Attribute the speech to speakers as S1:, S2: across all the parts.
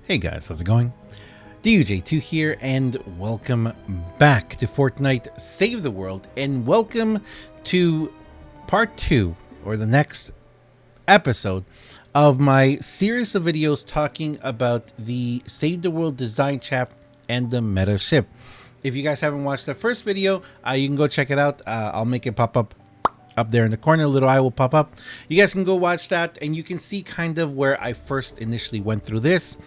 S1: Hey guys, how's it going? DUJ2 here, and welcome back to Fortnite Save the World, and welcome to part 2, or the next episode, of my series of videos talking about the Save the World design chap and the meta ship. If you guys haven't watched the first video, you can go check it out. I'll make it pop up there in the corner. A little eye will pop up. You guys can go watch that, and you can see kind of where I first initially went through this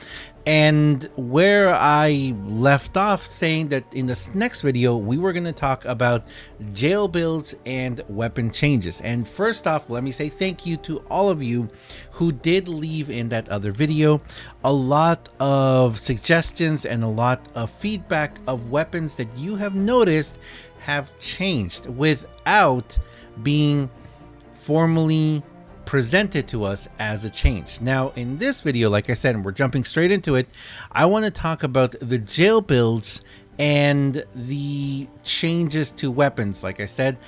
S1: and where I left off, saying that in this next video we were going to talk about jail builds and weapon changes. And first off, let me say thank you to all of you who did leave in that other video a lot of suggestions and a lot of feedback of weapons that you have noticed have changed without being formally presented to us as a change. Now in this video, like I said, and we're jumping straight into it, I want to talk about the jail builds and the changes to weapons, like I said,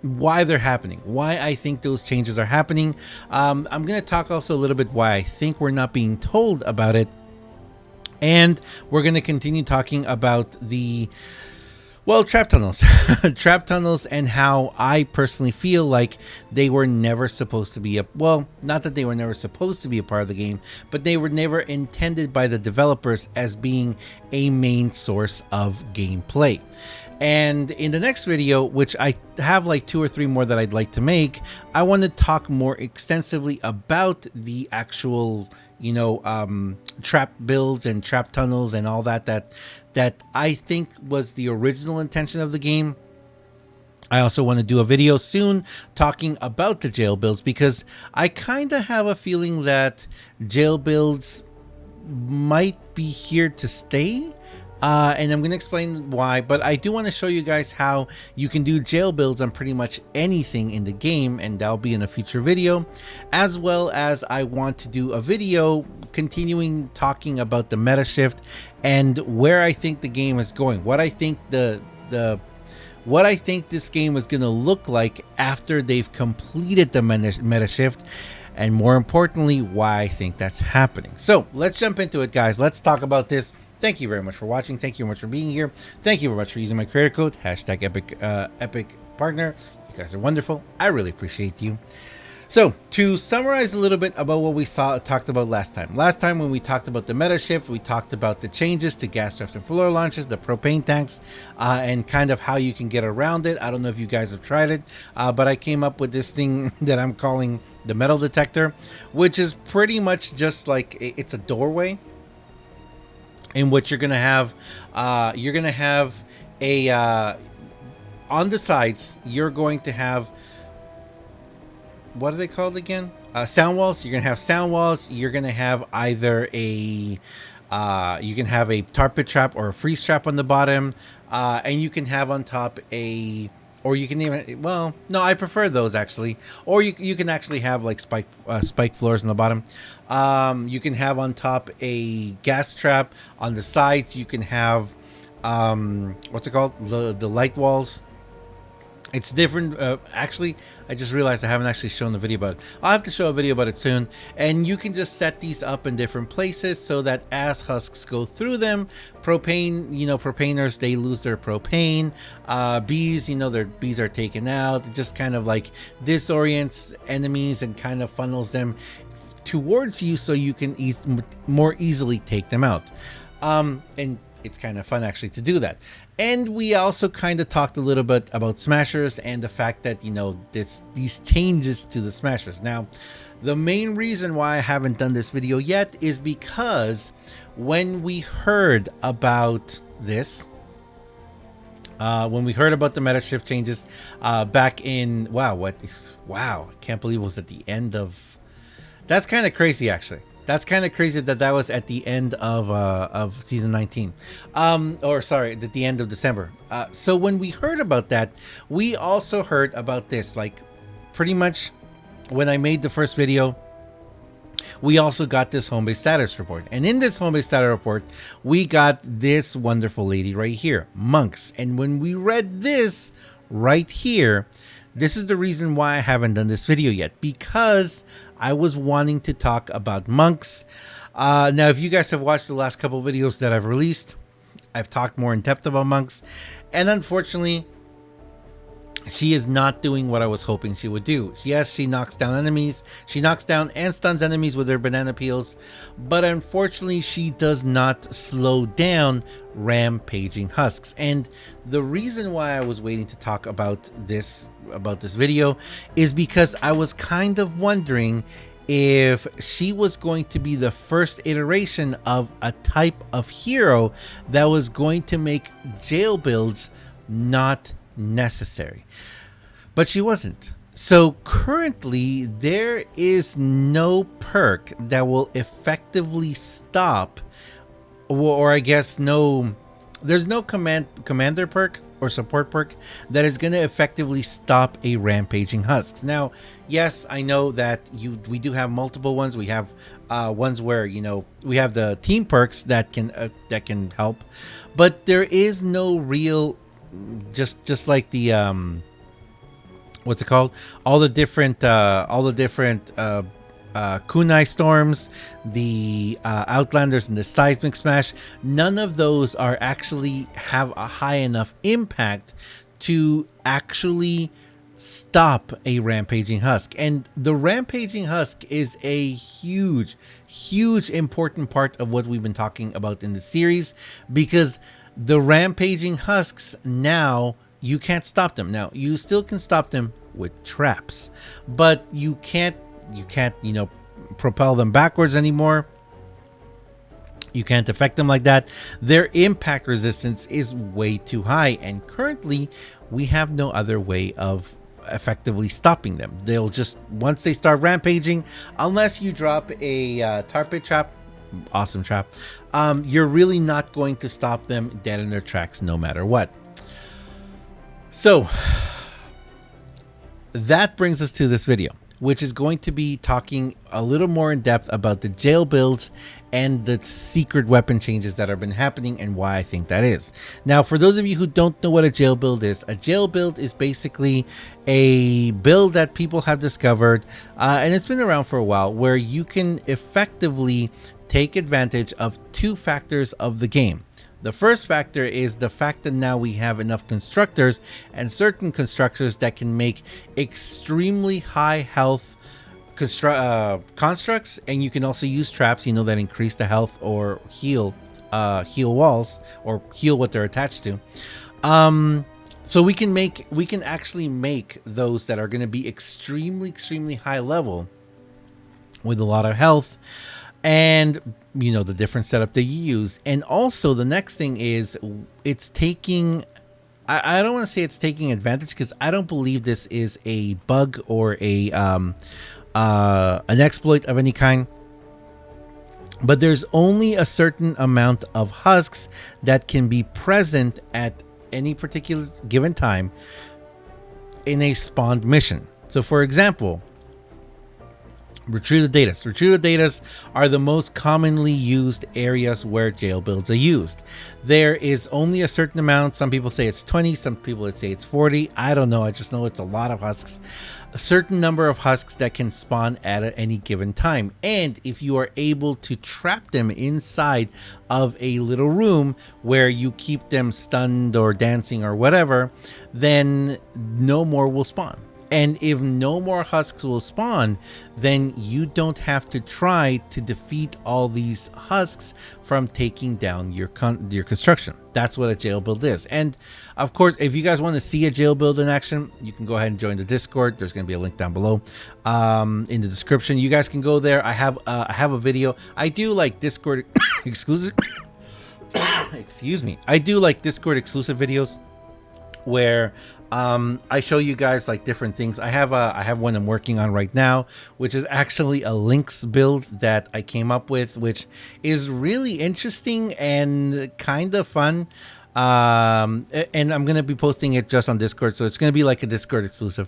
S1: why they're happening, why I think those changes are happening. I'm going to talk also a little bit why I think we're not being told about it, and we're going to continue talking about the trap tunnels. Trap tunnels, and how I personally feel like they were never supposed to be not that they were never supposed to be a part of the game, but they were never intended by the developers as being a main source of gameplay. And in the next video, which I have like 2 or 3 more that I'd like to make, I want to talk more extensively about the actual trap builds and trap tunnels and all that I think was the original intention of the game. I also want to do a video soon talking about the jail builds, because I kind of have a feeling that jail builds might be here to stay. And I'm going to explain why, but I do want to show you guys how you can do jail builds on pretty much anything in the game, and that'll be in a future video, as well as I want to do a video continuing talking about the meta shift and where I think the game is going, what I think what I think this game is going to look like after they've completed the meta shift, and more importantly, why I think that's happening. So let's jump into it, guys. Let's talk about this. Thank you very much for watching. Thank you very much for being here. Thank you very much for using my creator code, #epic partner. You guys are wonderful. I really appreciate you. So to summarize a little bit about what we talked about last time. Last time when we talked about the meta shift, we talked about the changes to gas traps and floor launches, the propane tanks, and kind of how you can get around it. I don't know if you guys have tried it, but I came up with this thing that I'm calling the metal detector, which is pretty much just like it's a doorway in which you're gonna have a on the sides, you're going to have, what are they called again? Sound walls. You're gonna have sound walls. You're gonna have either you can have a tar pit trap or a freeze trap on the bottom, and you can have on top or you can even, no, I prefer those actually. Or you can actually have like spike floors on the bottom. You can have on top a gas trap. On the sides, you can have what's it called? The light walls. It's different. Actually, I just realized I haven't actually shown the video about it. I'll have to show a video about it soon. And you can just set these up in different places so that as husks go through them, propaners, they lose their propane. Bees, their bees are taken out. It just kind of like disorients enemies and kind of funnels them towards you so you can more easily take them out. And it's kind of fun actually to do that. And we also kind of talked a little bit about smashers and the fact that these changes to the smashers. Now the main reason why I haven't done this video yet is because when we heard about this, when we heard about the meta shift changes back in I can't believe it was at the end of, that's kind of crazy actually. That's kind of crazy that was at the end of season 19, or sorry, at the end of December. So when we heard about that, we also heard about this, like pretty much when I made the first video, we also got this home base status report. And in this home base status report, we got this wonderful lady right here, monks. And when we read this right here, this is the reason why I haven't done this video yet, because I was wanting to talk about monks. Now, if you guys have watched the last couple videos that I've released, I've talked more in depth about monks, and unfortunately, she is not doing what I was hoping she would do. Yes, she knocks down enemies. She knocks down and stuns enemies with her banana peels, but unfortunately, she does not slow down rampaging husks. And the reason why I was waiting to talk about this video is because I was kind of wondering if she was going to be the first iteration of a type of hero that was going to make jail builds not necessary, but she wasn't. So currently there is no perk that will effectively stop, or I guess there's no commander perk or support perk that is going to effectively stop a rampaging husks. Now, yes, I know that we do have multiple ones. We have ones where, you know, we have the team perks that can help, but there is no real, just like the what's it called, all the different kunai storms, the outlanders, and the seismic smash. None of those are actually have a high enough impact to actually stop a rampaging husk. And the rampaging husk is a huge important part of what we've been talking about in the series, because the rampaging husks, now you can't stop them. Now you still can stop them with traps, but you can't, you know, propel them backwards anymore. You can't affect them like that. Their impact resistance is way too high, and currently we have no other way of effectively stopping them. They'll just, once they start rampaging, unless you drop a tar pit trap, awesome trap, you're really not going to stop them dead in their tracks no matter what. So that brings us to this video, which is going to be talking a little more in depth about the jail builds and the secret weapon changes that have been happening and why I think that is. Now, for those of you who don't know what a jail build is, a jail build is basically a build that people have discovered, and it's been around for a while, where you can effectively take advantage of two factors of the game. The first factor is the fact that now we have enough constructors and certain constructors that can make extremely high health constructs, and you can also use traps, you know, that increase the health or heal walls or heal what they're attached to. So we can actually make those that are going to be extremely high level with a lot of health, and you know, the different setup that you use. And also the next thing is, it's taking, I don't want to say it's taking advantage, because I don't believe this is a bug or a an exploit of any kind, but there's only a certain amount of husks that can be present at any particular given time in a spawned mission. So for example, retrieve the datas. Retrieve the datas are the most commonly used areas where jail builds are used. There is only a certain amount. Some people say it's 20, some people would say it's 40. I don't know. I just know it's a lot of husks. A certain number of husks that can spawn at any given time. And if you are able to trap them inside of a little room where you keep them stunned or dancing or whatever, then no more will spawn. And if no more husks will spawn, then you don't have to try to defeat all these husks from taking down your construction. That's what a jail build is. And of course, if you guys want to see a jail build in action, you can go ahead and join the Discord. There's going to be a link down below in the description. You guys can go there. I have a video. I do like Discord exclusive. Excuse me. I do like Discord exclusive videos where I show you guys like different things. I have one I'm working on right now, which is actually a Lynx build that I came up with, which is really interesting and kind of fun. And I'm going to be posting it just on Discord, so it's going to be like a Discord exclusive.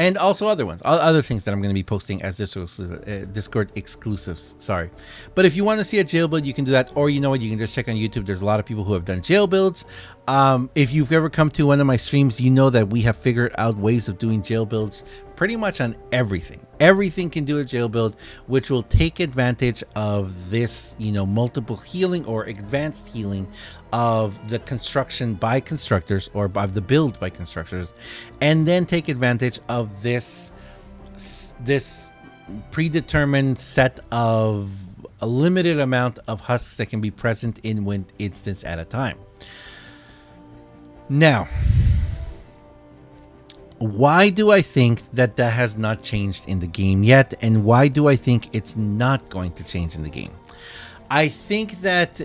S1: And also other things that I'm going to be posting as Discord exclusives. Sorry. But if you want to see a jail build, you can do that. Or you know what? You can just check on YouTube. There's a lot of people who have done jail builds. If you've ever come to one of my streams, you know that we have figured out ways of doing jail builds pretty much on everything. Everything can do a jail build, which will take advantage of this, multiple healing or advanced healing of the construction by constructors, or by the build by constructors, and then take advantage of this predetermined set of a limited amount of husks that can be present in one instance at a time. Now, why do I think that has not changed in the game yet? And why do I think it's not going to change in the game? I think that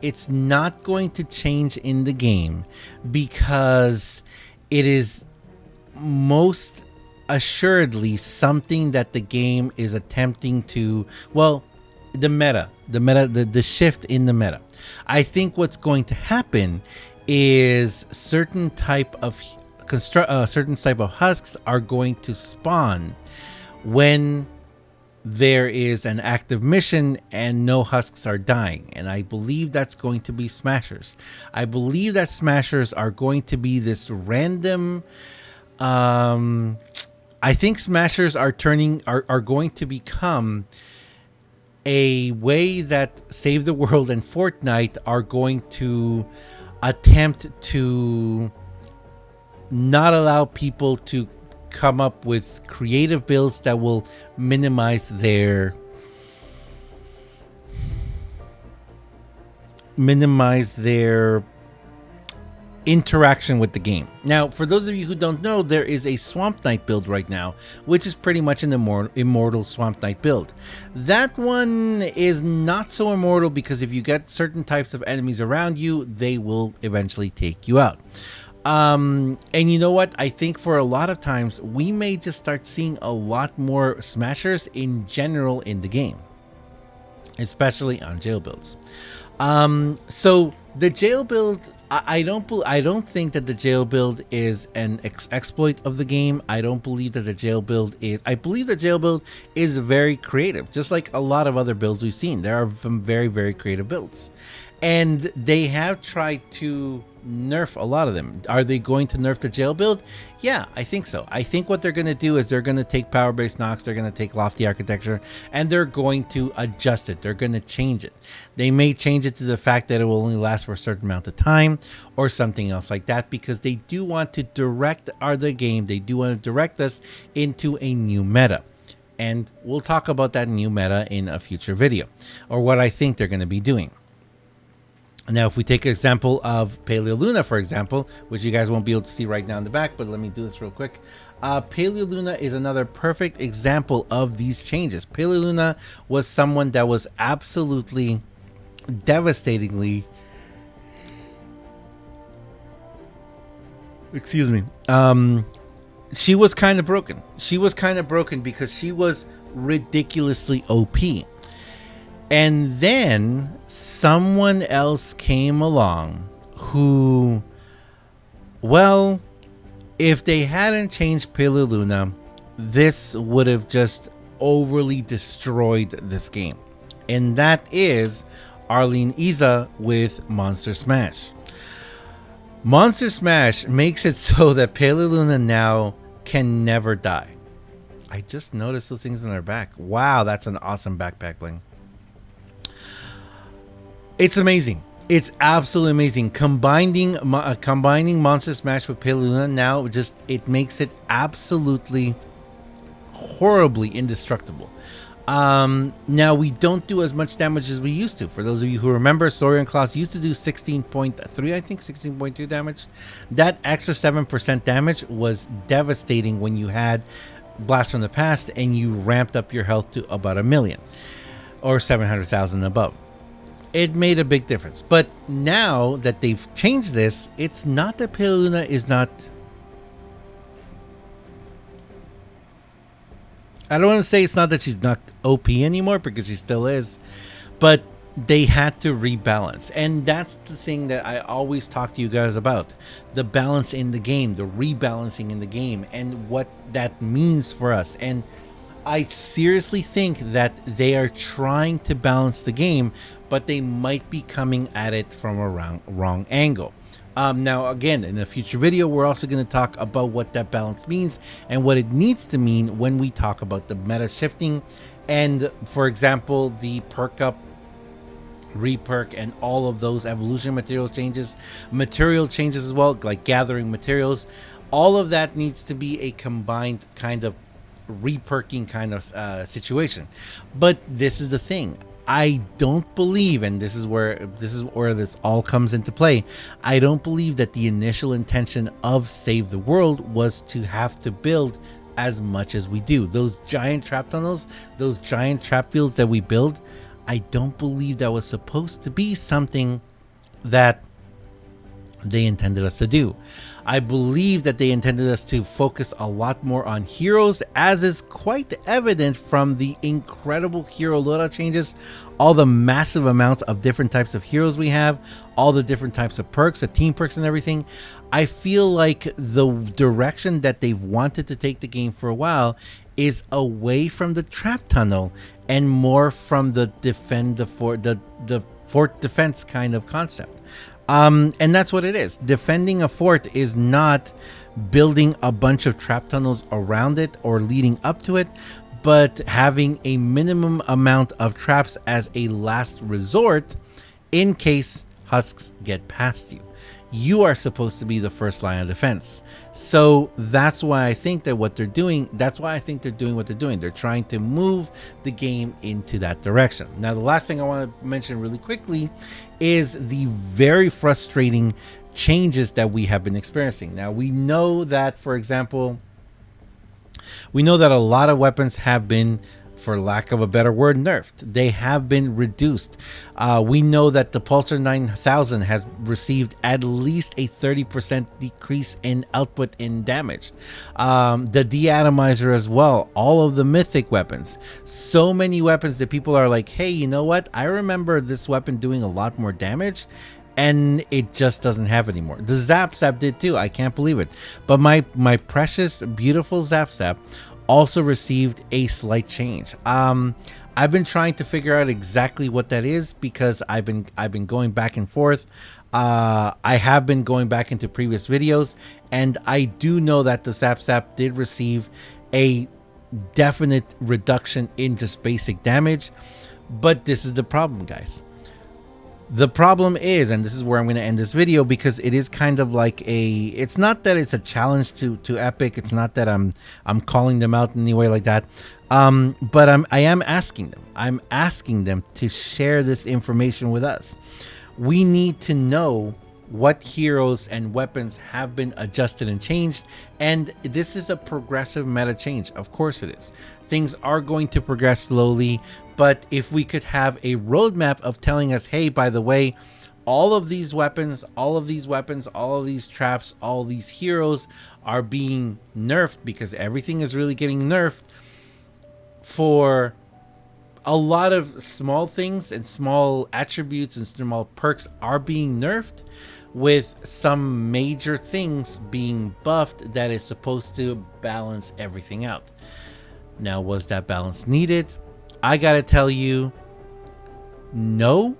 S1: it's not going to change in the game because it is most assuredly something that the game is attempting to, the shift in the meta. I think what's going to happen is certain type of husks are going to spawn when there is an active mission and no husks are dying, and I believe that's going to be smashers. I believe that smashers are going to be this random. I think smashers are going to become a way that Save the World and Fortnite are going to attempt to not allow people to come up with creative builds that will minimize their interaction with the game. Now, for those of you who don't know, there is a Swamp Knight build right now, which is pretty much an immortal Swamp Knight build. That one is not so immortal because if you get certain types of enemies around you, they will eventually take you out. And you know what? I think for a lot of times, we may just start seeing a lot more smashers in general in the game, especially on Jailbuilds. So the Jailbuild, I don't think that the Jailbuild is an exploit of the game. I don't believe that the Jailbuild is. I believe the Jailbuild is very creative, just like a lot of other builds we've seen. There are some very, very creative builds, and they have tried to nerf a lot of them. Are they going to nerf the Jailbuild? Yeah, I think so. I think what they're going to do is they're going to take power-based knocks, they're going to take lofty architecture, and they're going to adjust it. They're going to change it. They may change it to the fact that it will only last for a certain amount of time or something else like that, because they do want to direct the game. They do want to direct us into a new meta. And we'll talk about that new meta in a future video, or what I think they're going to be doing. Now, if we take an example of Paleo Luna, for example, which you guys won't be able to see right now in the back, but let me do this real quick. Paleo Luna is another perfect example of these changes. Paleo Luna was someone that was absolutely devastatingly, she was kind of broken. She was kind of broken because she was ridiculously OP. And then someone else came along who, well, if they hadn't changed Paleo Luna, this would have just overly destroyed this game. And that is Arlene Iza with Monster Smash. Monster Smash makes it so that Paleo Luna now can never die. I just noticed those things in her back. Wow, that's an awesome backpack bling. It's amazing. It's absolutely amazing. Combining Monster Smash with Paleo Luna now, it makes it absolutely horribly indestructible. Now we don't do as much damage as we used to. For those of you who remember, Saurian Claws used to do 16.3, I think 16.2 damage. That extra 7% damage was devastating when you had Blast from the Past and you ramped up your health to about 1 million or 700,000 above. It made a big difference. But now that they've changed this, it's not that Paleo Luna is not... I don't want to say it's not that she's not OP anymore, because she still is. But they had to rebalance. And that's the thing that I always talk to you guys about. The balance in the game, the rebalancing in the game, and what that means for us. And I seriously think that they are trying to balance the game, but they might be coming at it from a wrong angle. Now, again, in a future video, we're also going to talk about what that balance means and what it needs to mean when we talk about the meta shifting. And for example, the perk up, reperk, and all of those evolution material changes as well, like gathering materials. All of that needs to be a combined kind of reperking kind of situation. But this is the thing. I don't believe, and this is where this all comes into play. I don't believe that the initial intention of Save the World was to have to build as much as we do. Those giant trap tunnels, those giant trap fields that we build, I don't believe that was supposed to be something that they intended us to do. I believe that they intended us to focus a lot more on heroes, as is quite evident from the incredible hero loadout changes, all the massive amounts of different types of heroes we have, all the different types of perks, the team perks and everything. I feel like the direction that they've wanted to take the game for a while is away from the trap tunnel and more from the fort defense kind of concept. And that's what it is. Defending a fort is not building a bunch of trap tunnels around it or leading up to it, but having a minimum amount of traps as a last resort in case husks get past you. You are supposed to be the first line of defense. So that's why I think that what they're doing, that's why I think they're doing what they're doing. They're trying to move the game into that direction. Now, the last thing I want to mention really quickly is the very frustrating changes that we have been experiencing. Now, we know that, for example, we know that a lot of weapons have been, for lack of a better word, nerfed. They have been reduced. We know that the Pulsar 9000 has received at least a 30% decrease in output in damage. The deatomizer as well. All of the mythic weapons. So many weapons that people are like, hey, you know what? I remember this weapon doing a lot more damage, and it just doesn't have anymore. The Zap did too. I can't believe it. But my precious, beautiful Zap also received a slight change. I've been trying to figure out exactly what that is because I've been going back and forth. I have been going back into previous videos, and I do know that the Zap did receive a definite reduction in just basic damage. But this is the problem, guys. The problem is, and this is where I'm going to end this video, because it is kind of like it's not that it's a challenge to Epic. It's not that I'm calling them out in any way like that. But I am asking them. I'm asking them to share this information with us. We need to know what heroes and weapons have been adjusted and changed, and this is a progressive meta change. Of course it is. Things are going to progress slowly, but if we could have a roadmap of telling us, hey, by the way, all of these weapons, all of these traps, all these heroes are being nerfed, because everything is really getting nerfed for a lot of small things, and small attributes and small perks are being nerfed, with some major things being buffed that is supposed to balance everything out. Now, was that balance needed? I gotta tell you, no,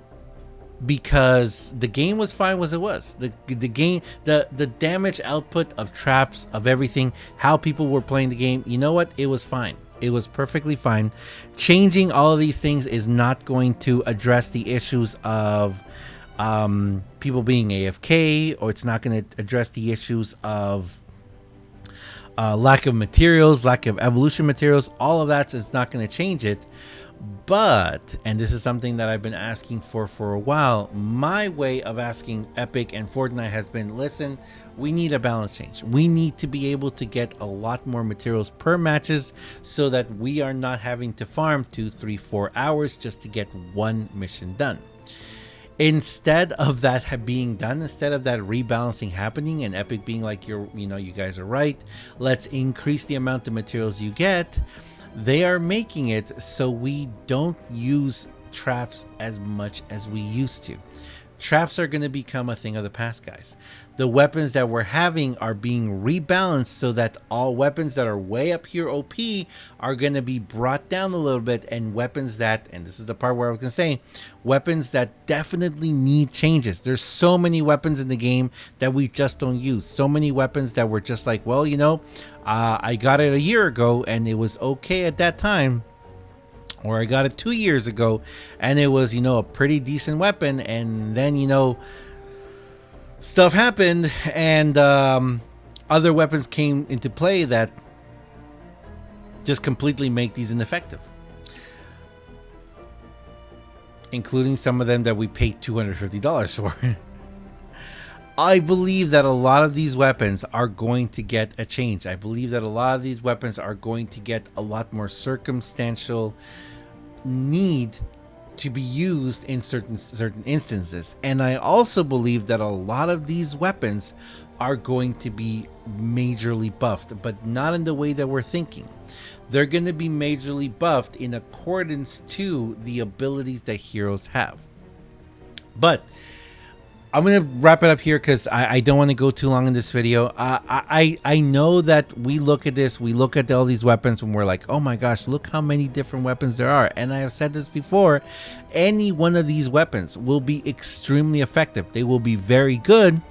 S1: because the game was fine as it was. The game, the damage output of traps, of everything, how people were playing the game, you know what? It was fine. It was perfectly fine. Changing all of these things is not going to address the issues of people being AFK, or it's not going to address the issues of lack of materials, lack of evolution materials. All of that is not going to change it. But, and this is something that I've been asking for a while, my way of asking Epic and Fortnite has been, listen, we need a balance change. We need to be able to get a lot more materials per matches, so that we are not having to farm 2, 3, 4 hours just to get one mission done. Instead of that being done, instead of that rebalancing happening and Epic being like, you guys are right, let's increase the amount of materials you get, they are making it so we don't use traps as much as we used to. traps are going to become a thing of the past, guys. The weapons that we're having are being rebalanced so that all weapons that are way up here OP are going to be brought down a little bit, and weapons that, and this is the part where I was going to say, weapons that definitely need changes. There's so many weapons in the game that we just don't use. So many weapons that were just like, well, you know, I got it a year ago and it was okay at that time. Or I got it 2 years ago and it was, you know, a pretty decent weapon. And then, you know, stuff happened and other weapons came into play that just completely make these ineffective. Including some of them that we paid $250 for. I believe that a lot of these weapons are going to get a change. I believe that a lot of these weapons are going to get a lot more circumstantial need to be used in certain instances. And I also believe that a lot of these weapons are going to be majorly buffed, but not in the way that we're thinking. They're going to be majorly buffed in accordance to the abilities that heroes have. But I'm going to wrap it up here because I don't want to go too long in this video. I know that we look at this, we look at all these weapons and we're like, oh my gosh, look how many different weapons there are. And I have said this before, any one of these weapons will be extremely effective. They will be very good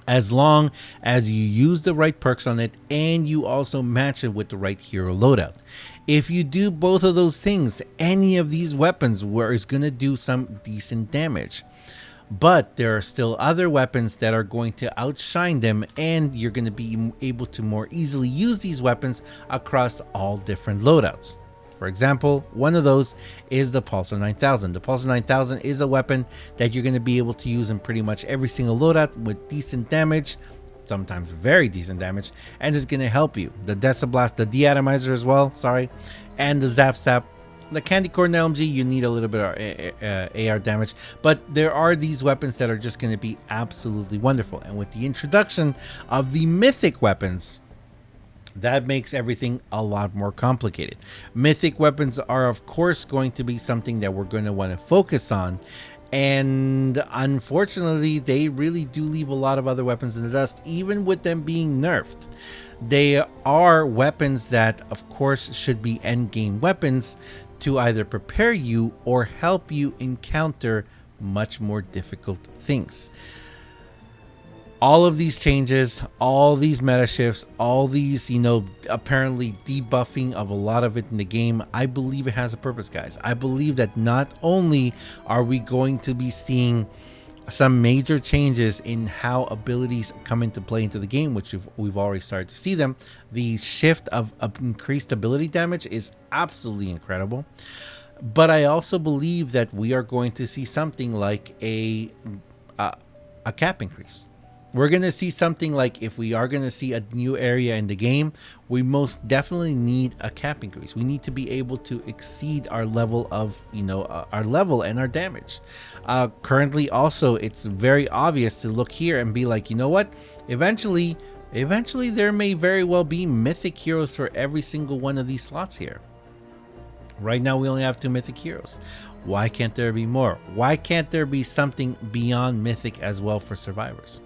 S1: as long as you use the right perks on it and you also match it with the right hero loadout. If you do both of those things, any of these weapons is going to do some decent damage. But there are still other weapons that are going to outshine them, and you're going to be able to more easily use these weapons across all different loadouts. For example, one of those is the Pulsar 9000. The Pulsar 9000 is a weapon that you're going to be able to use in pretty much every single loadout with decent damage, sometimes very decent damage, and it's going to help you. The Deciblast, the Deatomizer as well, and the Zap Zap. The Candy Corn LMG, you need a little bit of AR damage, but there are these weapons that are just going to be absolutely wonderful. And with the introduction of the mythic weapons, that makes everything a lot more complicated. Mythic weapons are, of course, going to be something that we're going to want to focus on. And unfortunately, they really do leave a lot of other weapons in the dust, even with them being nerfed. They are weapons that, of course, should be endgame weapons to either prepare you or help you encounter much more difficult things. All of these changes, all these meta shifts, all these, apparently debuffing of a lot of it in the game, I believe it has a purpose, guys. I believe that not only are we going to be seeing some major changes in how abilities come into play into the game, which we've already started to see them. The shift of increased ability damage is absolutely incredible. But I also believe that we are going to see something like a cap increase. We're going to see something like, if we are going to see a new area in the game, we most definitely need a cap increase. We need to be able to exceed our level of, our level and our damage. Currently, also, it's very obvious to look here and be like, you know what? Eventually, there may very well be mythic heroes for every single one of these slots here. Right now, we only have 2 mythic heroes. Why can't there be more? Why can't there be something beyond mythic as well for survivors?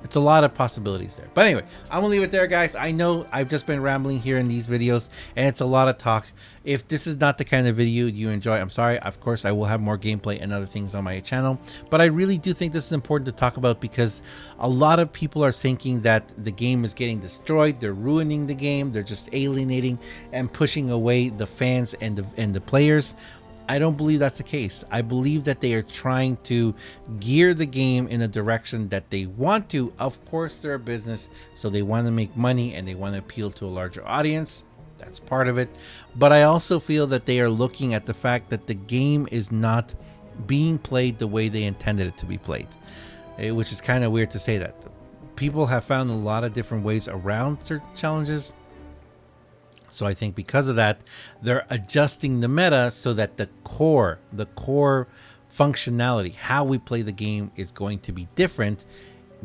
S1: It's a lot of possibilities there. But anyway, I'm gonna leave it there, guys. I know I've just been rambling here in these videos and it's a lot of talk. If this is not the kind of video you enjoy, I'm sorry. Of course, I will have more gameplay and other things on my channel, but I really do think this is important to talk about because a lot of people are thinking that the game is getting destroyed. They're ruining the game. They're just alienating and pushing away the fans and the players. I don't believe that's the case. I believe that they are trying to gear the game in a direction that they want to. Of course, they're a business, so they want to make money and they want to appeal to a larger audience. That's part of it. But I also feel that they are looking at the fact that the game is not being played the way they intended it to be played, which is kind of weird to say that. People have found a lot of different ways around certain challenges. So I think because of that, they're adjusting the meta so that the core functionality, how we play the game, is going to be different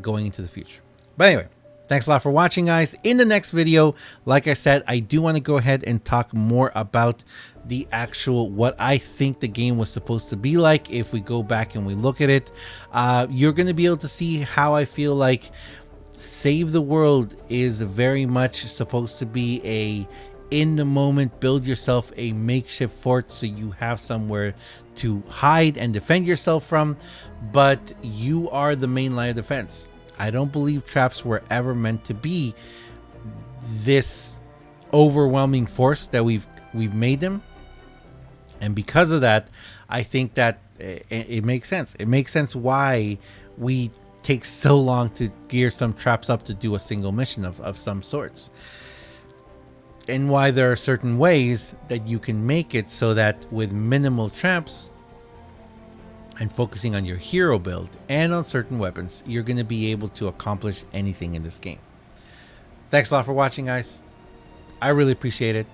S1: going into the future. But anyway, Thanks a lot for watching, guys. In the next video, like I said, I do want to go ahead and talk more about the actual what I think the game was supposed to be like. If we go back and we look at it, you're going to be able to see how I feel like Save the World is very much supposed to be a in the moment, build yourself a makeshift fort so you have somewhere to hide and defend yourself from, but you are the main line of defense. I don't believe traps were ever meant to be this overwhelming force that we've made them, and because of that, I think that it makes sense. It makes sense why we take so long to gear some traps up to do a single mission of some sorts, and why there are certain ways that you can make it so that with minimal traps and focusing on your hero build and on certain weapons, you're going to be able to accomplish anything in this game. Thanks a lot for watching, guys. I really appreciate it.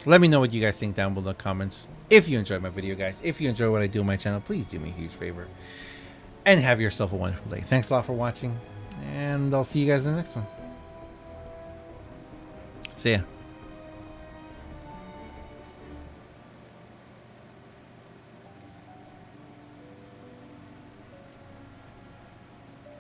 S1: Let me know what you guys think down below in the comments. If you enjoyed my video, guys, if you enjoy what I do on my channel, please do me a huge favor and have yourself a wonderful day. Thanks a lot for watching, and I'll see you guys in the next one. See ya.